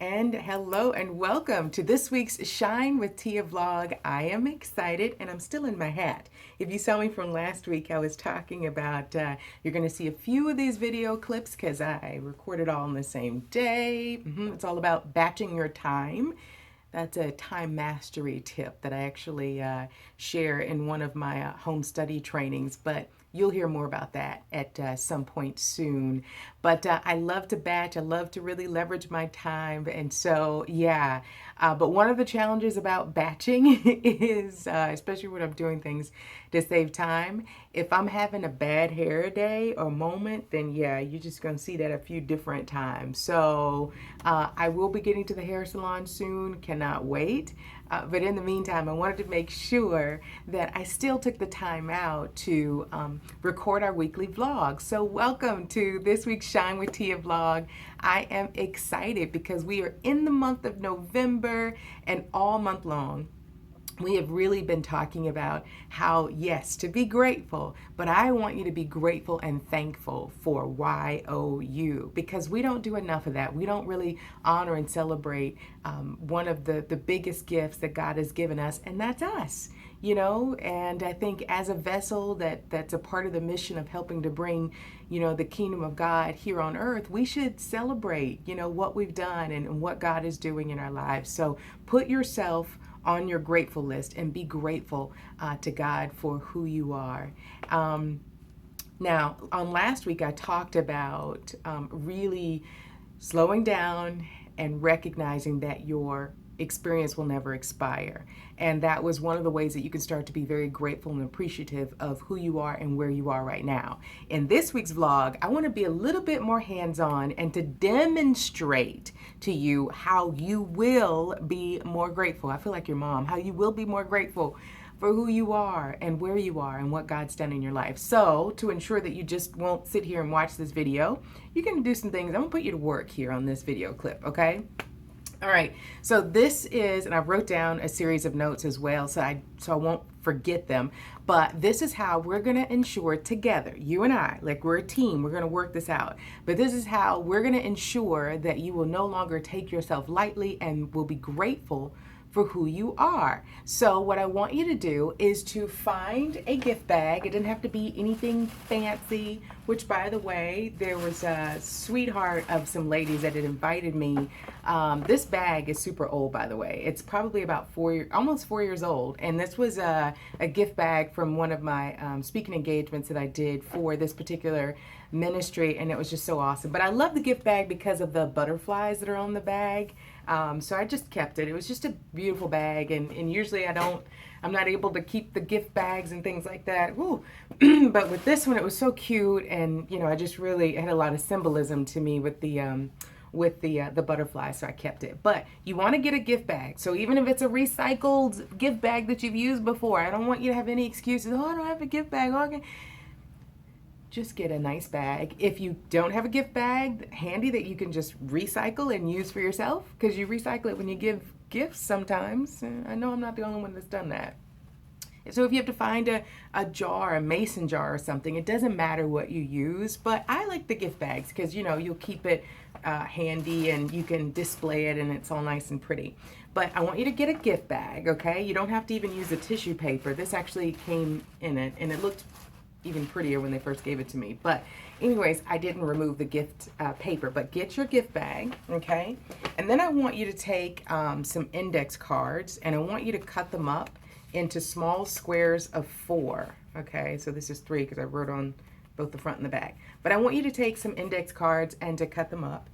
And hello and welcome to this week's Shine with Tia vlog. I am excited and I'm still in my hat. If you saw me from last week, I was talking about you're going to see a few of these video clips because I recorded all on the same day. It's all about batching your time. That's a time mastery tip that I actually share in one of my home study trainings, but you'll hear more about that at some point soon. But I love to batch. I love to really leverage my time. And so, yeah. But one of the challenges about batching is, especially when I'm doing things to save time, if I'm having a bad hair day or moment, then yeah, you're just going to see that a few different times. So I will be getting to the hair salon soon. Cannot wait. But in the meantime, I wanted to make sure that I still took the time out to record our weekly vlog. So welcome to this week's Shine with Tia vlog. I am excited because we are in the month of November and all month long we have really been talking about how, yes, to be grateful, but I want you to be grateful and thankful for YOU because we don't do enough of that. We don't really honor and celebrate one of the biggest gifts that God has given us, and that's us. You know, and I think as a vessel that's a part of the mission of helping to bring, the kingdom of God here on earth, we should celebrate, what we've done and what God is doing in our lives. So put yourself on your grateful list and be grateful to God for who you are. Now, on last week, I talked about really slowing down and recognizing that your experience will never expire. And that was one of the ways that you can start to be very grateful and appreciative of who you are and where you are right now. In this week's vlog, I want to be a little bit more hands-on and to demonstrate to you how you will be more grateful. I feel like your mom, how you will be more grateful for who you are and where you are and what God's done in your life. So to ensure that you just won't sit here and watch this video, you're going to do some things. I'm going to put you to work here on this video clip, okay? All right, so this is, and I wrote down a series of notes as well, so I won't forget them, but this is how we're gonna ensure together, you and I, like we're a team, we're gonna work this out, but this is how we're gonna ensure that you will no longer take yourself lightly and will be grateful for who you are. So what I want you to do is to find a gift bag. It didn't have to be anything fancy, which by the way, there was a sweetheart of some ladies that had invited me. This bag is super old, by the way. It's probably about almost 4 years old. And this was a gift bag from one of my speaking engagements that I did for this particular ministry, and it was just so awesome. But I love the gift bag because of the butterflies that are on the bag. So I just kept it. It was just a beautiful bag, and usually I'm not able to keep the gift bags and things like that. Woo. But with this one, it was so cute, and I just really had a lot of symbolism to me with the butterfly, so I kept it. But you want to get a gift bag. So even if it's a recycled gift bag that you've used before, I don't want you to have any excuses. Oh, I don't have a gift bag. Okay. Just get a nice bag. If you don't have a gift bag handy that you can just recycle and use for yourself, because you recycle it when you give gifts sometimes. I know I'm not the only one that's done that. So if you have to find a jar, a mason jar or something, it doesn't matter what you use, but I like the gift bags because, you'll keep it handy and you can display it and it's all nice and pretty. But I want you to get a gift bag, okay? You don't have to even use the tissue paper. This actually came in it, and it looked even prettier when they first gave it to me. But anyways, I didn't remove the gift paper, but get your gift bag, okay? And then I want you to take some index cards, and I want you to cut them up into small squares of 4, okay? So this is 3 because I wrote on both the front and the back. But I want you to take some index cards and to cut them up.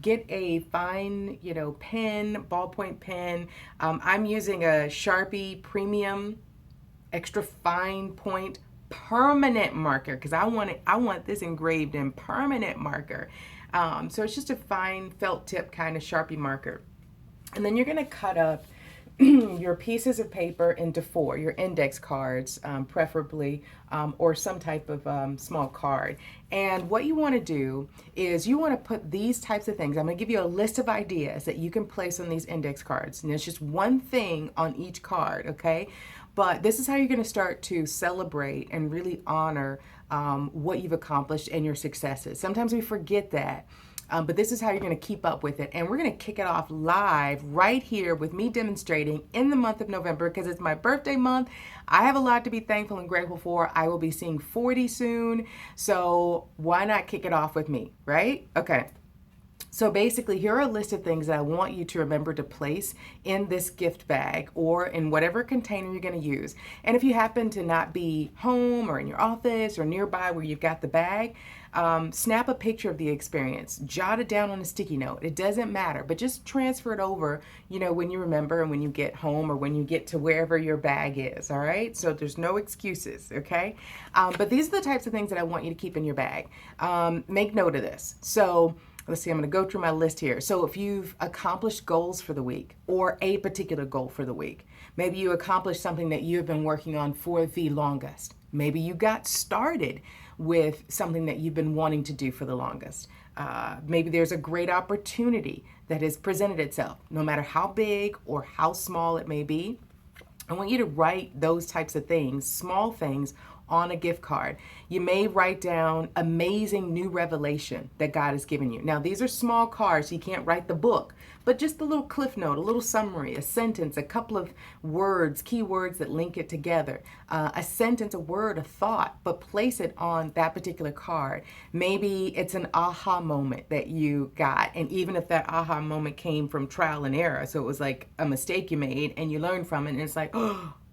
Get a fine, pen, ballpoint pen. I'm using a Sharpie Premium Extra Fine Point permanent marker because I want this engraved in permanent marker. So it's just a fine felt tip kind of Sharpie marker. And then you're going to cut up your pieces of paper into 4, your index cards, preferably, or some type of small card. And what you want to do is you want to put these types of things. I'm going to give you a list of ideas that you can place on these index cards. And it's just one thing on each card, okay? But this is how you're going to start to celebrate and really honor what you've accomplished and your successes. Sometimes we forget that. But this is how you're going to keep up with it. And we're going to kick it off live right here with me demonstrating in the month of November because it's my birthday month. I have a lot to be thankful and grateful for. I will be seeing 40 soon. So why not kick it off with me, right? Okay. So basically, here are a list of things that I want you to remember to place in this gift bag or in whatever container you're going to use. And if you happen to not be home or in your office or nearby where you've got the bag, snap a picture of the experience, jot it down on a sticky note. It doesn't matter, but just transfer it over, when you remember and when you get home or when you get to wherever your bag is, all right? So there's no excuses, okay? But these are the types of things that I want you to keep in your bag. Make note of this. So let's see, I'm going to go through my list here. So if you've accomplished goals for the week or a particular goal for the week, maybe you accomplished something that you have been working on for the longest. Maybe you got started with something that you've been wanting to do for the longest. Maybe there's a great opportunity that has presented itself, no matter how big or how small it may be. I want you to write those types of things, small things, on a gift card. You may write down amazing new revelation that God has given you. Now, these are small cards, so you can't write the book, but just a little cliff note, a little summary, a sentence, a couple of words, key words that link it together, a sentence, a word, a thought, but place it on that particular card. Maybe it's an aha moment that you got, and even if that aha moment came from trial and error, so it was like a mistake you made and you learned from it, and it's like,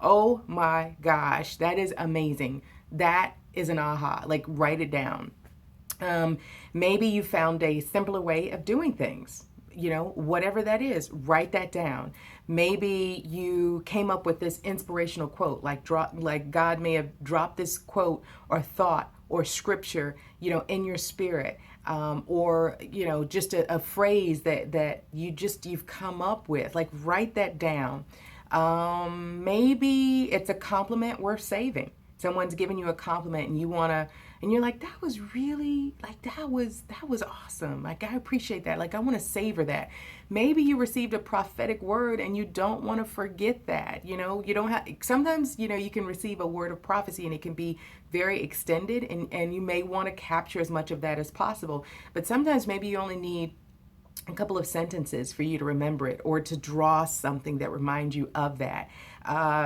oh my gosh, that is amazing. That is an aha. Like, write it down. Maybe you found a simpler way of doing things. Whatever that is, write that down. Maybe you came up with this inspirational quote, like God may have dropped this quote or thought or scripture, in your spirit, or just a phrase that you've come up with. Like, write that down. Maybe it's a compliment worth saving. Someone's giving you a compliment and you're like, that was really, like, that was awesome. Like, I appreciate that. Like, I want to savor that. Maybe you received a prophetic word and you don't want to forget that. You don't have, sometimes, you can receive a word of prophecy and it can be very extended and you may want to capture as much of that as possible. But sometimes maybe you only need a couple of sentences for you to remember it or to draw something that reminds you of that.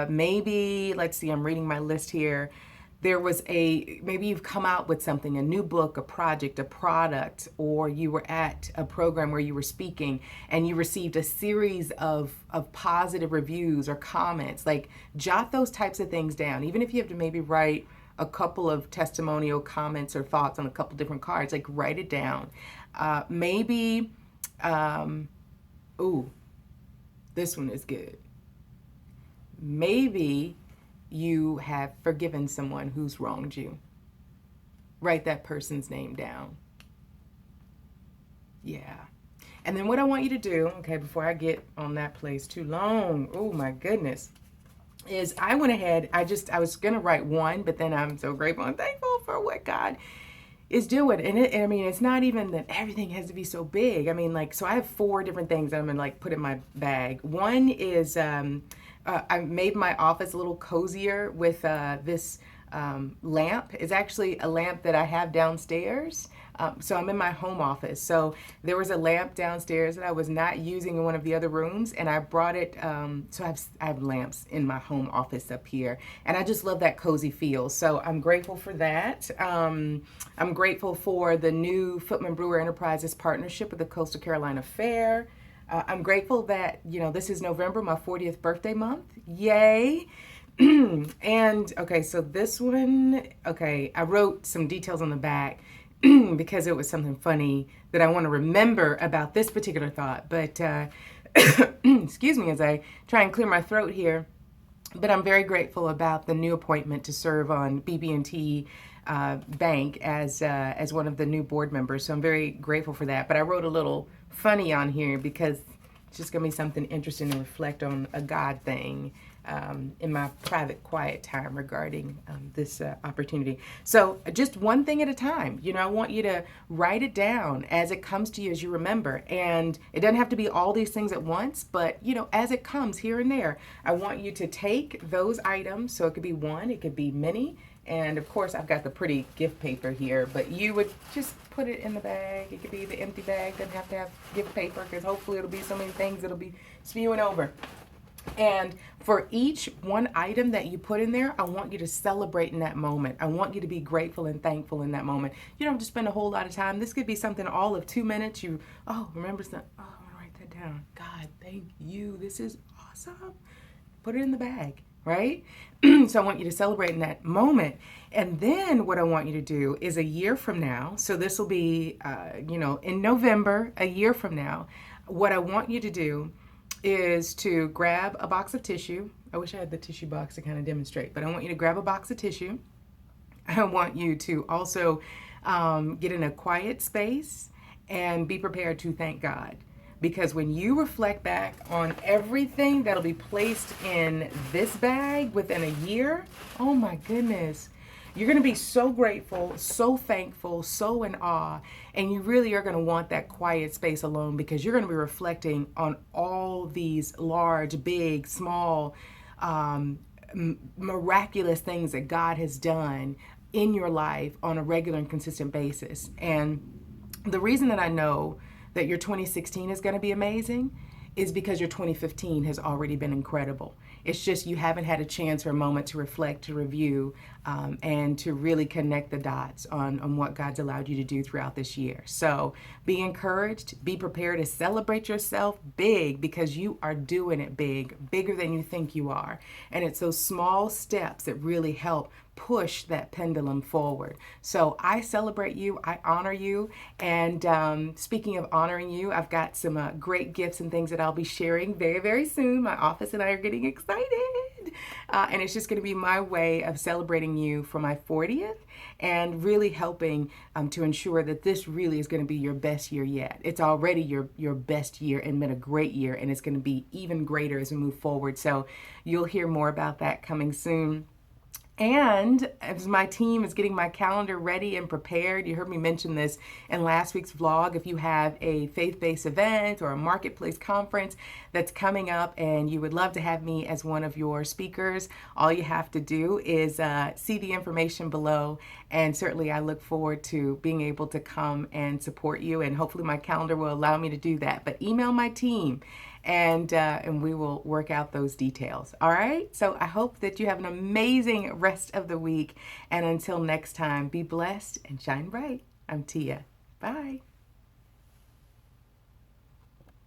Maybe, let's see, I'm reading my list here. Maybe you've come out with something, a new book, a project, a product, or you were at a program where you were speaking and you received a series of positive reviews or comments. Like, jot those types of things down. Even if you have to maybe write a couple of testimonial comments or thoughts on a couple different cards, like, write it down. Maybe, this one is good. Maybe you have forgiven someone who's wronged you. Write that person's name down. Yeah. And then what I want you to do, okay, before I get on that place too long, oh my goodness, is I went ahead, I was going to write one, but then I'm so grateful and thankful for what God is doing. And it's not even that everything has to be so big. So I have 4 different things that I'm going to put in my bag. One is, I made my office a little cozier with this lamp. It's actually a lamp that I have downstairs. So I'm in my home office. So there was a lamp downstairs that I was not using in one of the other rooms, and I brought it. So I have lamps in my home office up here, and I just love that cozy feel. So I'm grateful for that. I'm grateful for the new Footman Brewer Enterprises partnership with the Coastal Carolina Fair. I'm grateful that, this is November, my 40th birthday month. Yay. And, okay, so this one, okay, I wrote some details on the back because it was something funny that I want to remember about this particular thought. But, excuse me as I try and clear my throat here. But I'm very grateful about the new appointment to serve on BB&T Bank as one of the new board members. So I'm very grateful for that. But I wrote a little funny on here because it's just going to be something interesting to reflect on a God thing in my private, quiet time regarding this opportunity. So just one thing at a time. I want you to write it down as it comes to you, as you remember. And it doesn't have to be all these things at once, but, as it comes here and there, I want you to take those items. So it could be one, it could be many, And of course, I've got the pretty gift paper here, but you would just put it in the bag. It could be the empty bag, doesn't have to have gift paper, because hopefully it'll be so many things it'll be spewing over. And for each one item that you put in there, I want you to celebrate in that moment. I want you to be grateful and thankful in that moment. You don't have to spend a whole lot of time. This could be something all of 2 minutes. Remember something. Oh, I'm going to write that down. God, thank you. This is awesome. Put it in the bag, right? So I want you to celebrate in that moment. And then what I want you to do is a year from now, so this will be, in November, a year from now, what I want you to do is to grab a box of tissue. I wish I had the tissue box to kind of demonstrate, but I want you to grab a box of tissue. I want you to also get in a quiet space and be prepared to thank God. Because when you reflect back on everything that'll be placed in this bag within a year, oh my goodness, you're going to be so grateful, so thankful, so in awe, and you really are going to want that quiet space alone, because you're going to be reflecting on all these large, big, small, miraculous things that God has done in your life on a regular and consistent basis. And the reason that I know that your 2016 is going to be amazing is because your 2015 has already been incredible. It's just you haven't had a chance or a moment to reflect, to review, and to really connect the dots on what God's allowed you to do throughout this year. So be encouraged, be prepared to celebrate yourself big, because you are doing it big, bigger than you think you are. And it's those small steps that really help push that pendulum forward. So I celebrate you, I honor you, and speaking of honoring you, I've got some great gifts and things that I'll be sharing very, very soon. My office and I are getting excited, and it's just going to be my way of celebrating you for my 40th and really helping to ensure that this really is going to be your best year yet. It's already your best year and been a great year, and it's going to be even greater as we move forward. So you'll hear more about that coming soon. And as my team is getting my calendar ready and prepared, you heard me mention this in last week's vlog. If you have a faith-based event or a marketplace conference that's coming up and you would love to have me as one of your speakers, all you have to do is see the information below. And certainly I look forward to being able to come and support you. And hopefully my calendar will allow me to do that. But email my team, and we will work out those details. All right? So I hope that you have an amazing rest of the week. And until next time, be blessed and shine bright. I'm Tia. Bye.